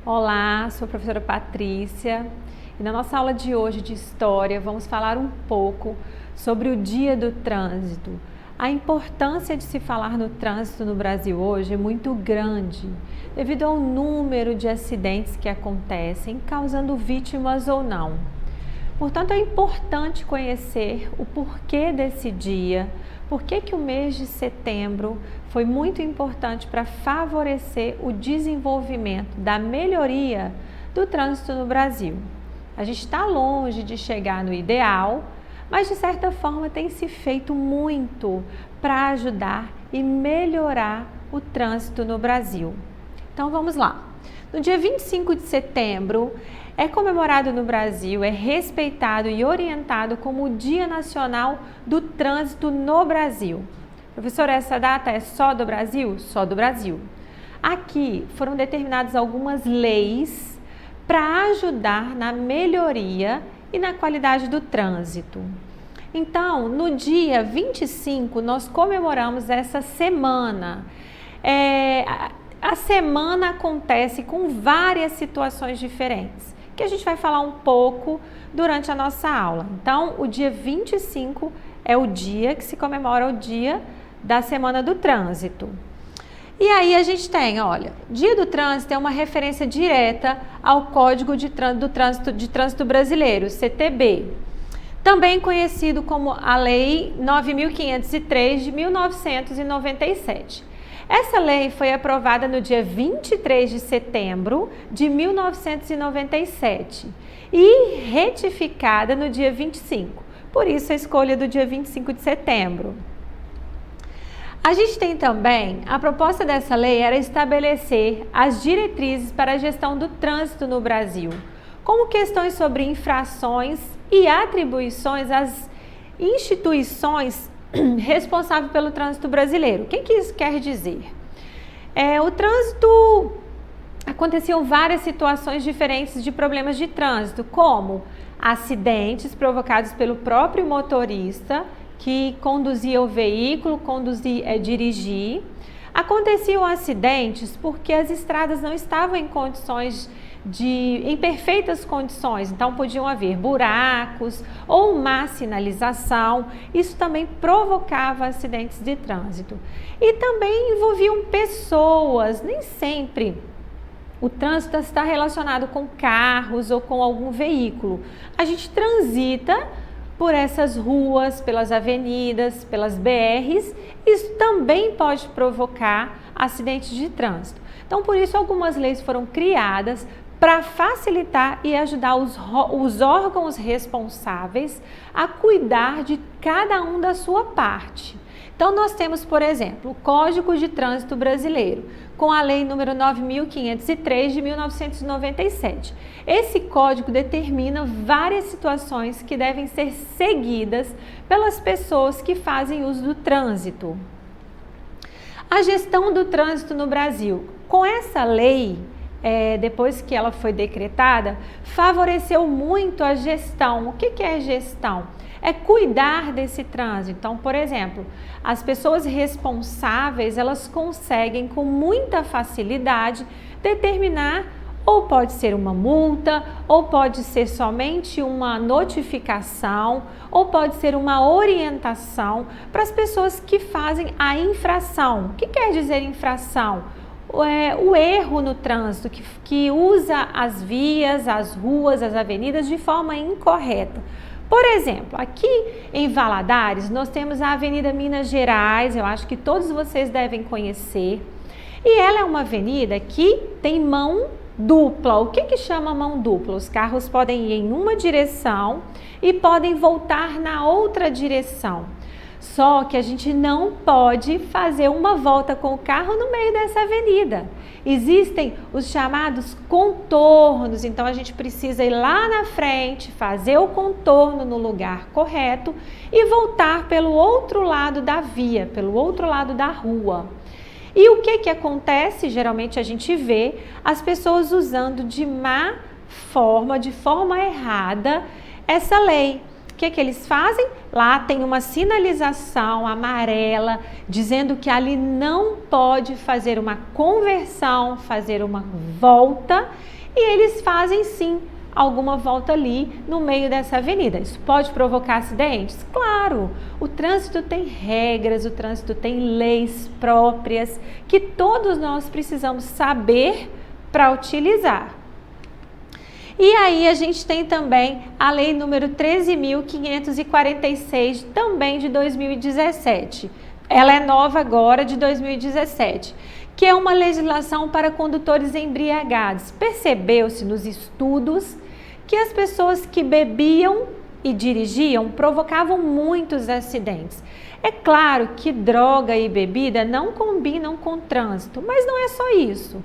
Olá, sou a professora Patrícia e na nossa aula de hoje de História vamos falar um pouco sobre o Dia do Trânsito. A importância de se falar no trânsito no Brasil hoje é muito grande, devido ao número de acidentes que acontecem, causando vítimas ou não. Portanto, é importante conhecer o porquê desse dia, por que o mês de setembro foi muito importante para favorecer o desenvolvimento da melhoria do trânsito no Brasil. A gente está longe de chegar no ideal, mas de certa forma tem se feito muito para ajudar e melhorar o trânsito no Brasil. Então vamos lá. No dia 25 de setembro, é comemorado no Brasil, é respeitado e orientado como o Dia Nacional do Trânsito no Brasil. Professora, essa data é só do Brasil? Só do Brasil. Aqui foram determinadas algumas leis para ajudar na melhoria e na qualidade do trânsito. Então, no dia 25, nós comemoramos essa semana. A semana acontece com várias situações diferentes, que a gente vai falar um pouco durante a nossa aula. Então, o dia 25 é o dia que se comemora o dia da Semana do Trânsito. E aí a gente tem, olha, Dia do Trânsito é uma referência direta ao Código de Trânsito Brasileiro, CTB, também conhecido como a Lei 9.503 de 1997. Essa lei foi aprovada no dia 23 de setembro de 1997 e retificada no dia 25, por isso a escolha do dia 25 de setembro. A gente tem também, a proposta dessa lei era estabelecer as diretrizes para a gestão do trânsito no Brasil, como questões sobre infrações e atribuições às instituições responsável pelo trânsito brasileiro. O que isso quer dizer? O trânsito, aconteciam várias situações diferentes de problemas de trânsito, como acidentes provocados pelo próprio motorista que conduzia o veículo, dirigir. Aconteciam acidentes porque as estradas não estavam em perfeitas condições, então podiam haver buracos ou má sinalização, isso também provocava acidentes de trânsito. E também envolviam pessoas, nem sempre o trânsito está relacionado com carros ou com algum veículo. A gente transita por essas ruas, pelas avenidas, pelas BRs, isso também pode provocar acidentes de trânsito. Então, por isso, algumas leis foram criadas para facilitar e ajudar os órgãos responsáveis a cuidar de cada um da sua parte. Então, nós temos, por exemplo, o Código de Trânsito Brasileiro, com a Lei número 9.503 de 1997. Esse código determina várias situações que devem ser seguidas pelas pessoas que fazem uso do trânsito. A gestão do trânsito no Brasil. Com essa lei, depois que ela foi decretada, favoreceu muito a gestão. O que é gestão? É cuidar desse trânsito. Então, por exemplo, as pessoas responsáveis, elas conseguem com muita facilidade determinar, ou pode ser uma multa, ou pode ser somente uma notificação, ou pode ser uma orientação para as pessoas que fazem a infração. O que quer dizer infração? O erro no trânsito, que usa as vias, as ruas, as avenidas de forma incorreta. Por exemplo, aqui em Valadares, nós temos a Avenida Minas Gerais, eu acho que todos vocês devem conhecer. E ela é uma avenida que tem mão dupla. O que chama mão dupla? Os carros podem ir em uma direção e podem voltar na outra direção. Só que a gente não pode fazer uma volta com o carro no meio dessa avenida. Existem os chamados contornos, então a gente precisa ir lá na frente, fazer o contorno no lugar correto e voltar pelo outro lado da via, pelo outro lado da rua. E o que acontece? Geralmente a gente vê as pessoas usando de má forma, de forma errada, essa lei. que eles fazem? Lá tem uma sinalização amarela dizendo que ali não pode fazer uma conversão, fazer uma volta, e eles fazem sim alguma volta ali no meio dessa avenida. Isso pode provocar acidentes? Claro! O trânsito tem regras, o trânsito tem leis próprias que todos nós precisamos saber para utilizar. E aí a gente tem também a lei número 13.546, também de 2017. Ela é nova agora, de 2017, que é uma legislação para condutores embriagados. Percebeu-se nos estudos que as pessoas que bebiam e dirigiam provocavam muitos acidentes. É claro que droga e bebida não combinam com trânsito, mas não é só isso.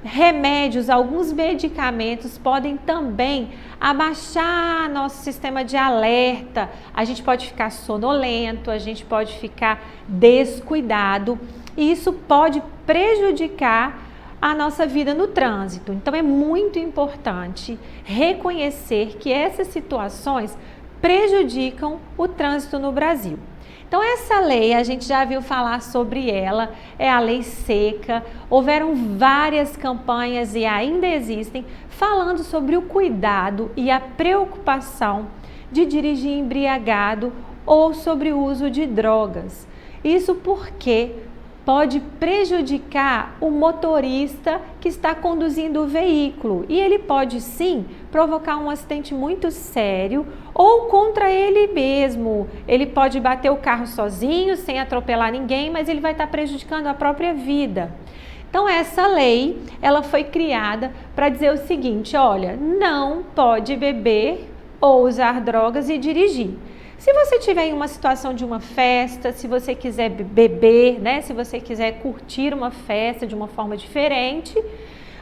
Remédios, alguns medicamentos podem também abaixar nosso sistema de alerta. A gente pode ficar sonolento, a gente pode ficar descuidado e isso pode prejudicar a nossa vida no trânsito. Então é muito importante reconhecer que essas situações prejudicam o trânsito no Brasil. Então essa lei, a gente já viu falar sobre ela, é a lei seca. Houveram várias campanhas e ainda existem falando sobre o cuidado e a preocupação de dirigir embriagado ou sobre o uso de drogas. Isso porque pode prejudicar o motorista que está conduzindo o veículo e ele pode sim provocar um acidente muito sério ou contra ele mesmo. Ele pode bater o carro sozinho, sem atropelar ninguém, mas ele vai estar prejudicando a própria vida. Então essa lei, ela foi criada para dizer o seguinte, olha, não pode beber ou usar drogas e dirigir. Se você estiver em uma situação de uma festa, se você quiser beber, né? Se você quiser curtir uma festa de uma forma diferente,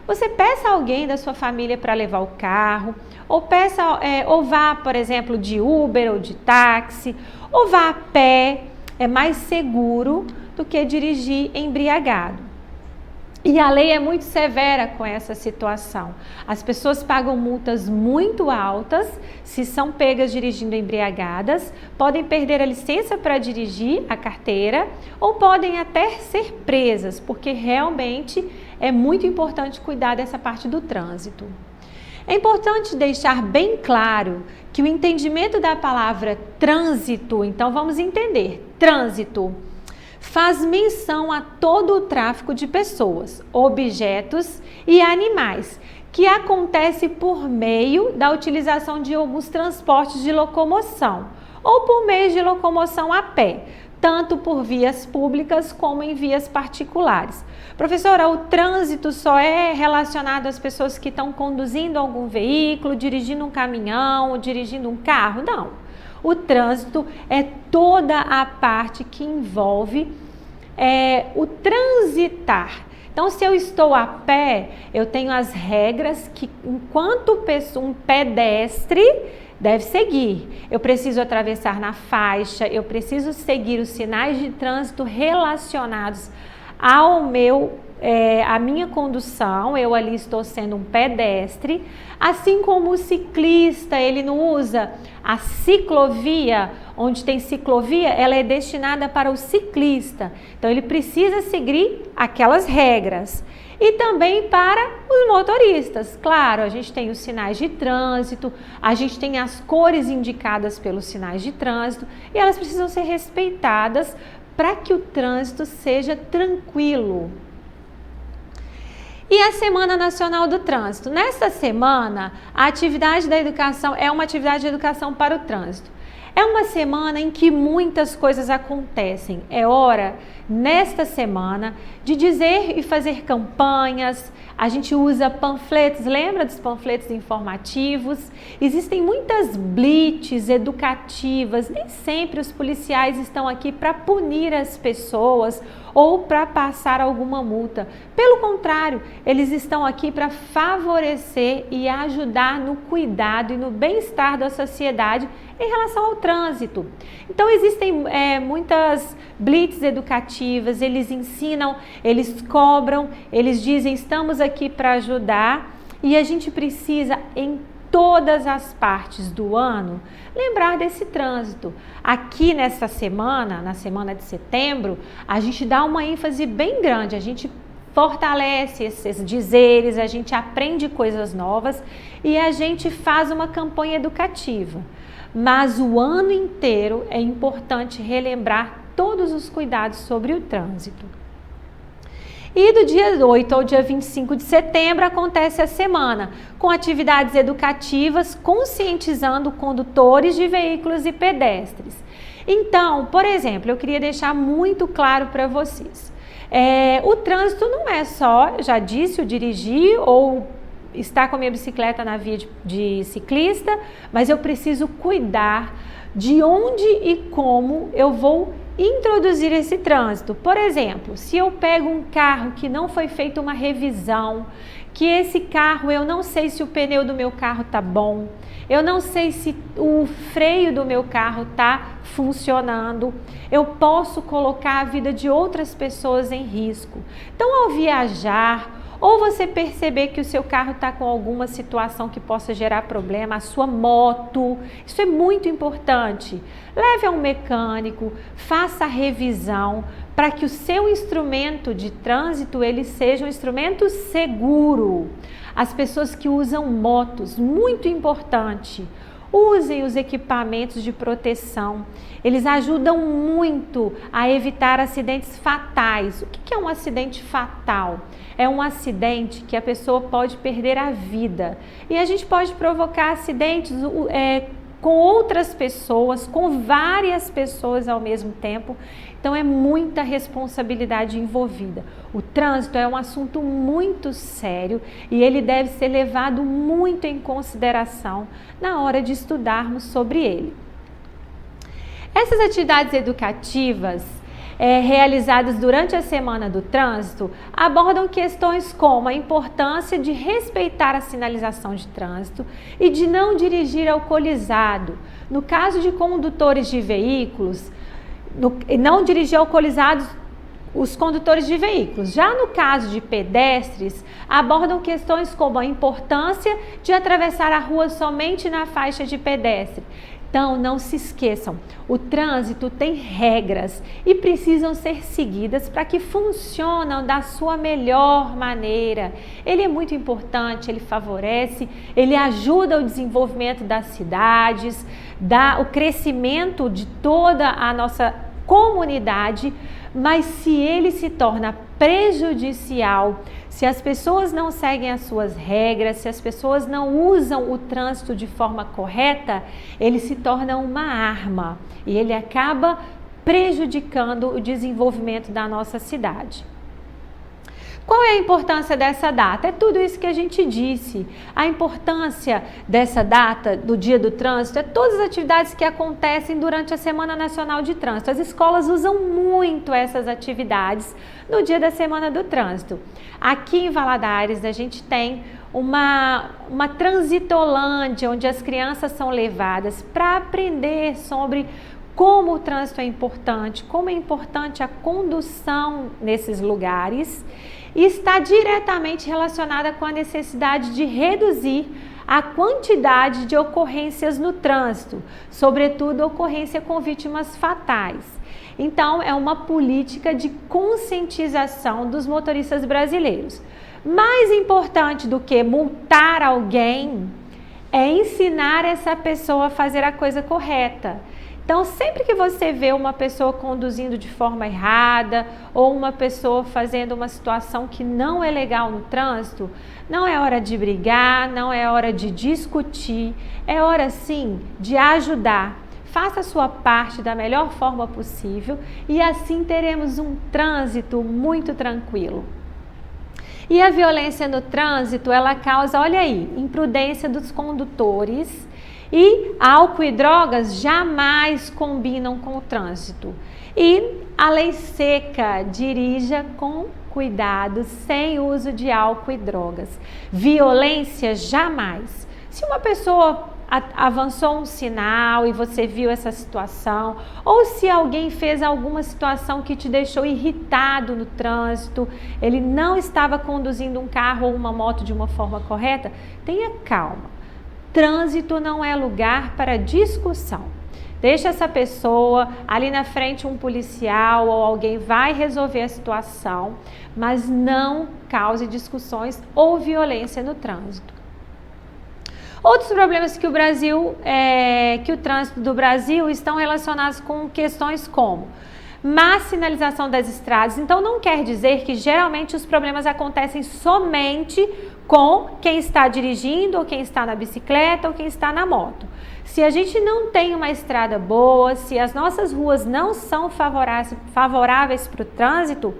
você peça alguém da sua família para levar o carro, ou vá, por exemplo, de Uber ou de táxi, ou vá a pé, é mais seguro do que dirigir embriagado. E a lei é muito severa com essa situação. As pessoas pagam multas muito altas se são pegas dirigindo embriagadas, podem perder a licença para dirigir, a carteira, ou podem até ser presas, porque realmente é muito importante cuidar dessa parte do trânsito. É importante deixar bem claro que o entendimento da palavra trânsito, então vamos entender, trânsito faz menção a todo o tráfego de pessoas, objetos e animais, que acontece por meio da utilização de alguns transportes de locomoção ou por meio de locomoção a pé, tanto por vias públicas como em vias particulares. Professora, o trânsito só é relacionado às pessoas que estão conduzindo algum veículo, dirigindo um caminhão ou dirigindo um carro? Não. O trânsito é toda a parte que envolve o transitar. Então, se eu estou a pé, eu tenho as regras que, enquanto um pedestre deve seguir. Eu preciso atravessar na faixa, eu preciso seguir os sinais de trânsito relacionados ao a minha condução, eu ali estou sendo um pedestre, assim como o ciclista, ele não usa a ciclovia, onde tem ciclovia, ela é destinada para o ciclista, então ele precisa seguir aquelas regras. E também para os motoristas, claro, a gente tem os sinais de trânsito, a gente tem as cores indicadas pelos sinais de trânsito e elas precisam ser respeitadas para que o trânsito seja tranquilo. E a Semana Nacional do Trânsito? Nesta semana, a atividade da educação é uma atividade de educação para o trânsito. É uma semana em que muitas coisas acontecem. É hora, nesta semana, de dizer e fazer campanhas. A gente usa panfletos, lembra dos panfletos informativos? Existem muitas blitz educativas. Nem sempre os policiais estão aqui para punir as pessoas ou para passar alguma multa. Pelo contrário, eles estão aqui para favorecer e ajudar no cuidado e no bem-estar da sociedade em relação ao trânsito. Então existem muitas blitz educativas, eles ensinam, eles cobram, eles dizem estamos aqui para ajudar e a gente precisa em todas as partes do ano, lembrar desse trânsito. Aqui nessa semana, na semana de setembro, a gente dá uma ênfase bem grande, a gente fortalece esses dizeres, a gente aprende coisas novas e a gente faz uma campanha educativa. Mas o ano inteiro é importante relembrar todos os cuidados sobre o trânsito. E do dia 8 ao dia 25 de setembro acontece a semana, com atividades educativas conscientizando condutores de veículos e pedestres. Então, por exemplo, eu queria deixar muito claro para vocês. O trânsito não é só, já disse, o dirigir ou estar com a minha bicicleta na via de ciclista, mas eu preciso cuidar de onde e como eu vou introduzir esse trânsito. Por exemplo, se eu pego um carro que não foi feita uma revisão, que esse carro eu não sei se o pneu do meu carro tá bom, eu não sei se o freio do meu carro tá funcionando, eu posso colocar a vida de outras pessoas em risco. Então, ao viajar, ou você perceber que o seu carro está com alguma situação que possa gerar problema, a sua moto, isso é muito importante. Leve a um mecânico, faça a revisão para que o seu instrumento de trânsito ele seja um instrumento seguro. As pessoas que usam motos, muito importante, usem os equipamentos de proteção. Eles ajudam muito a evitar acidentes fatais. O que é um acidente fatal? É um acidente que a pessoa pode perder a vida. E a gente pode provocar acidentes com outras pessoas, com várias pessoas ao mesmo tempo. Então é muita responsabilidade envolvida. O trânsito é um assunto muito sério e ele deve ser levado muito em consideração na hora de estudarmos sobre ele. Essas atividades educativas realizadas durante a Semana do Trânsito abordam questões como a importância de respeitar a sinalização de trânsito e de não dirigir alcoolizado. No caso de condutores de veículos, não dirigir alcoolizados os condutores de veículos. Já no caso de pedestres, abordam questões como a importância de atravessar a rua somente na faixa de pedestre. Então, não se esqueçam, o trânsito tem regras e precisam ser seguidas para que funcionem da sua melhor maneira. Ele é muito importante, ele favorece, ele ajuda o desenvolvimento das cidades, o crescimento de toda a nossa comunidade, mas se ele se torna prejudicial, se as pessoas não seguem as suas regras, se as pessoas não usam o trânsito de forma correta, ele se torna uma arma e ele acaba prejudicando o desenvolvimento da nossa cidade. Qual é a importância dessa data? É tudo isso que a gente disse. A importância dessa data, do Dia do Trânsito, é todas as atividades que acontecem durante a Semana Nacional de Trânsito. As escolas usam muito essas atividades no dia da Semana do Trânsito. Aqui em Valadares, a gente tem uma transitolândia, onde as crianças são levadas para aprender sobre como o trânsito é importante, como é importante a condução nesses lugares, e está diretamente relacionada com a necessidade de reduzir a quantidade de ocorrências no trânsito, sobretudo ocorrência com vítimas fatais. Então, é uma política de conscientização dos motoristas brasileiros. Mais importante do que multar alguém é ensinar essa pessoa a fazer a coisa correta. Então, sempre que você vê uma pessoa conduzindo de forma errada ou uma pessoa fazendo uma situação que não é legal no trânsito, não é hora de brigar, não é hora de discutir, é hora sim de ajudar. Faça a sua parte da melhor forma possível e assim teremos um trânsito muito tranquilo. E a violência no trânsito, ela causa, olha aí, imprudência dos condutores. E álcool e drogas jamais combinam com o trânsito. E a lei seca, dirija com cuidado, sem uso de álcool e drogas. Violência jamais. Se uma pessoa avançou um sinal e você viu essa situação, ou se alguém fez alguma situação que te deixou irritado no trânsito, ele não estava conduzindo um carro ou uma moto de uma forma correta, tenha calma. Trânsito não é lugar para discussão. Deixa essa pessoa, ali na frente um policial ou alguém vai resolver a situação, mas não cause discussões ou violência no trânsito. Outros problemas que o trânsito do Brasil estão relacionados com questões como má sinalização das estradas. Então não quer dizer que geralmente os problemas acontecem somente com quem está dirigindo, ou quem está na bicicleta, ou quem está na moto. Se a gente não tem uma estrada boa, se as nossas ruas não são favoráveis para o trânsito,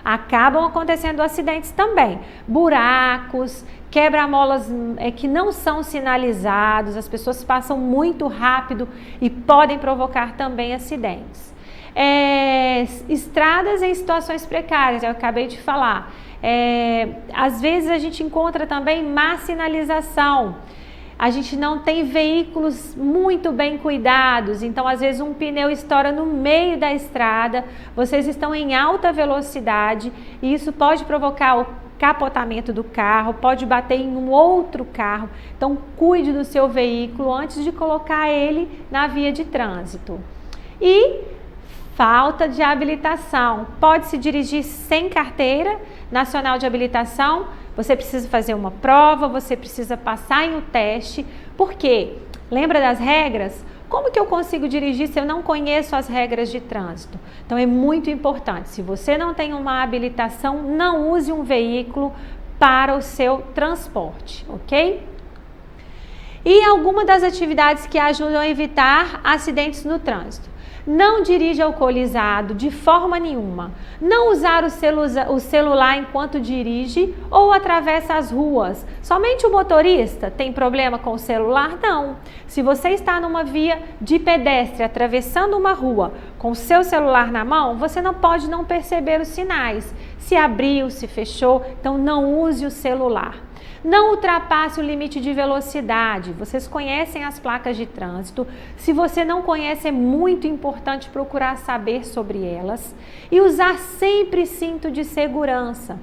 acabam acontecendo acidentes também. Buracos, quebra-molas que não são sinalizados, as pessoas passam muito rápido e podem provocar também acidentes. Estradas em situações precárias, eu acabei de falar. Às vezes a gente encontra também má sinalização. A gente não tem veículos muito bem cuidados, então às vezes um pneu estoura no meio da estrada, vocês estão em alta velocidade e isso pode provocar o capotamento do carro, pode bater em um outro carro. Então cuide do seu veículo antes de colocar ele na via de trânsito. E falta de habilitação. Pode-se dirigir sem carteira nacional de habilitação. Você precisa fazer uma prova, você precisa passar em um teste. Por quê? Lembra das regras? Como que eu consigo dirigir se eu não conheço as regras de trânsito? Então é muito importante. Se você não tem uma habilitação, não use um veículo para o seu transporte, ok? E alguma das atividades que ajudam a evitar acidentes no trânsito. Não dirija alcoolizado de forma nenhuma. Não usar o celular enquanto dirige ou atravessa as ruas. Somente o motorista tem problema com o celular? Não. Se você está numa via de pedestre atravessando uma rua com o seu celular na mão, você não pode não perceber os sinais. Se abriu, se fechou, então não use o celular. Não ultrapasse o limite de velocidade. Vocês conhecem as placas de trânsito. Se você não conhece, é muito importante procurar saber sobre elas. E usar sempre cinto de segurança.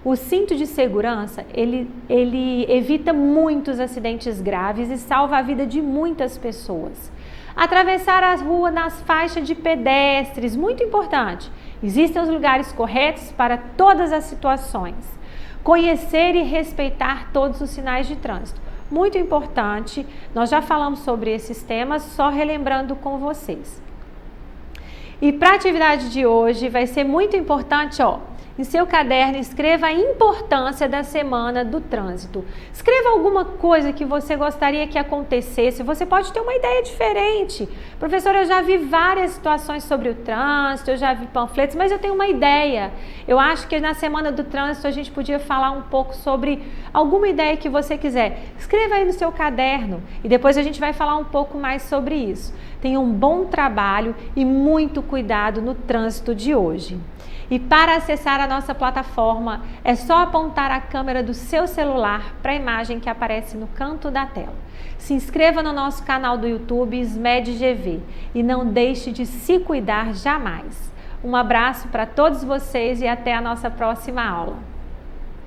O cinto de segurança, ele evita muitos acidentes graves e salva a vida de muitas pessoas. Atravessar as ruas nas faixas de pedestres, muito importante. Existem os lugares corretos para todas as situações. Conhecer e respeitar todos os sinais de trânsito. Muito importante, nós já falamos sobre esses temas, só relembrando com vocês. E para a atividade de hoje vai ser muito importante, em seu caderno escreva a importância da semana do trânsito. Escreva alguma coisa que você gostaria que acontecesse. Você pode ter uma ideia diferente. Professora, eu já vi várias situações sobre o trânsito, eu já vi panfletos, mas eu tenho uma ideia. Eu acho que na semana do trânsito a gente podia falar um pouco sobre alguma ideia que você quiser. Escreva aí no seu caderno e depois a gente vai falar um pouco mais sobre isso. Tenha um bom trabalho e muito cuidado no trânsito de hoje. E para acessar a nossa plataforma, é só apontar a câmera do seu celular para a imagem que aparece no canto da tela. Se inscreva no nosso canal do YouTube SMED-GV e não deixe de se cuidar jamais. Um abraço para todos vocês e até a nossa próxima aula.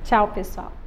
Tchau, pessoal!